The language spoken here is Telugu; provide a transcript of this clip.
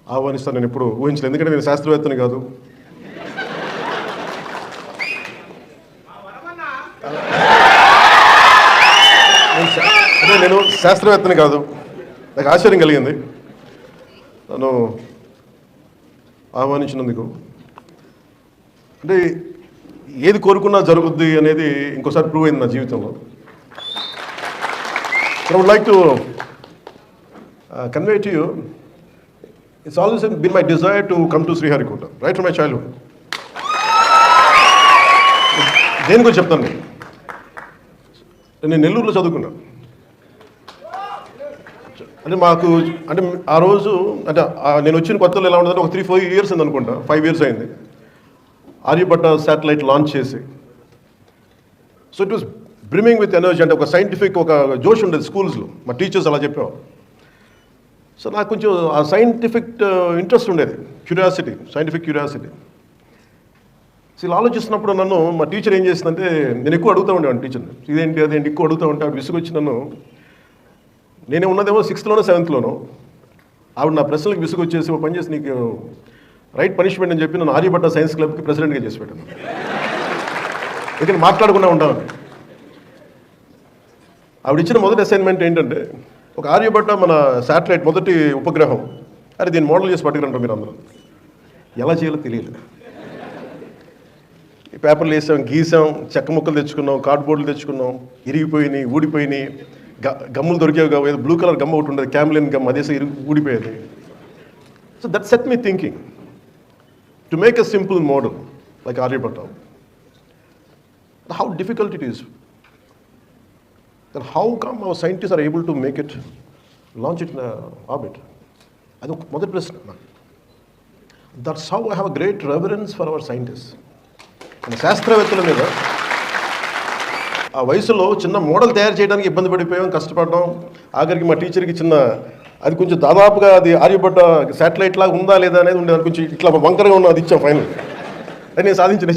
ఆహ్వానిస్తాను నేను ఎప్పుడు ఊహించలేదు. ఎందుకంటే నేను శాస్త్రవేత్తని కాదు. నేను శాస్త్రవేత్తని కాదు. నాకు ఆశ్చర్యం కలిగింది నన్ను ఆహ్వానించినందుకు. అంటే ఏది కోరుకున్నా జరుగుద్ది అనేది ఇంకోసారి ప్రూవ్ అయింది నా జీవితంలో. I would like to convey to you, it's always been my desire to come to Sriharikota, right from my childhood. దేని గురించి చెప్తాను నేను నెల్లూరులో చదువుకున్నాను. అంటే మాకు అంటే ఆ రోజు అంటే నేను వచ్చిన కొత్తలో ఎలా ఉండదంటే ఒక 3-4 years అయింది అనుకుంటా, 5 years అయింది ఆర్యభట్ట శాటిలైట్ లాంచ్ చేసి. So it was brimming with energy. అంటే ఒక సైంటిఫిక్ ఒక జోష్ ఉండేది స్కూల్స్లో, మా టీచర్స్ అలా చెప్పేవారు. సో నాకు కొంచెం ఆ సైంటిఫిక్ ఇంట్రెస్ట్ ఉండేది, క్యూరియాసిటీ, సైంటిఫిక్ క్యూరియాసిటీ. సో ఇలా ఆలోచిస్తున్నప్పుడు నన్ను మా టీచర్ ఏం చేసిందంటే, నేను ఎక్కువ అడుగుతూ ఉండేవాడిని టీచర్ని, ఇదేంటి అదేంటి ఎక్కువ అడుగుతూ ఉంటే ఆవిడ విసుగొచ్చి నన్ను, నేనే ఉన్నదేమో 6th లోనో 7th లోనో, ఆవిడ నా ప్రశ్నలకు విసుగొచ్చేసి ఒక పని చేసి నీకు రైట్ పనిష్మెంట్ అని చెప్పి నన్ను ఆర్యభట్ట సైన్స్ క్లబ్కి ప్రెసిడెంట్గా చేసి పెట్టాను. ఎందుకంటే మాట్లాడకుండా ఉంటామని. ఆవిడ ఇచ్చిన మొదటి అసైన్మెంట్ ఏంటంటే, ఒక ఆర్యభట్ట మన శాటిలైట్ మొదటి ఉపగ్రహం, అరే దీన్ని మోడల్ చేసి పట్టుకురంటారు మీరు అందరూ. ఎలా చేయాలో తెలియలేదు. ఈ పేపర్లు వేసాం, గీసాం, చెక్క ముక్కలు తెచ్చుకున్నాం, కార్డ్బోర్డులు తెచ్చుకున్నాం, ఇరిగిపోయినాయి, ఊడిపోయినాయి, గమ్ములు దొరికేవి కావు. ఏదో బ్లూ కలర్ గమ్ ఒకటి ఉండేది, క్యామ్లిన్ గమ్, అదేసే ఊడిపోయేది. So that set me thinking to make a simple model like Aryabhatta. How difficult it is. Then how come our scientists are able to make it, launch it in orbit? అది మొదటి ప్రశ్న. That's how I have a great reverence for our scientists. మన శాస్త్రవేత్తల మీద ఆ వయసులో చిన్న మోడల్ తయారు చేయడానికి ఇబ్బంది పడిపోయాం, కష్టపడ్డాం. ఆఖరికి మా టీచర్కి చిన్న అది కొంచెం దాదాపుగా అది ఆర్యభట్ట శాటిలైట్ లాగా ఉందా లేదా అనేది ఉండేది. కొంచెం ఇట్లా వంకరగా ఉన్న అది ఇచ్చాం ఫైనల్. అది నేను సాధించిన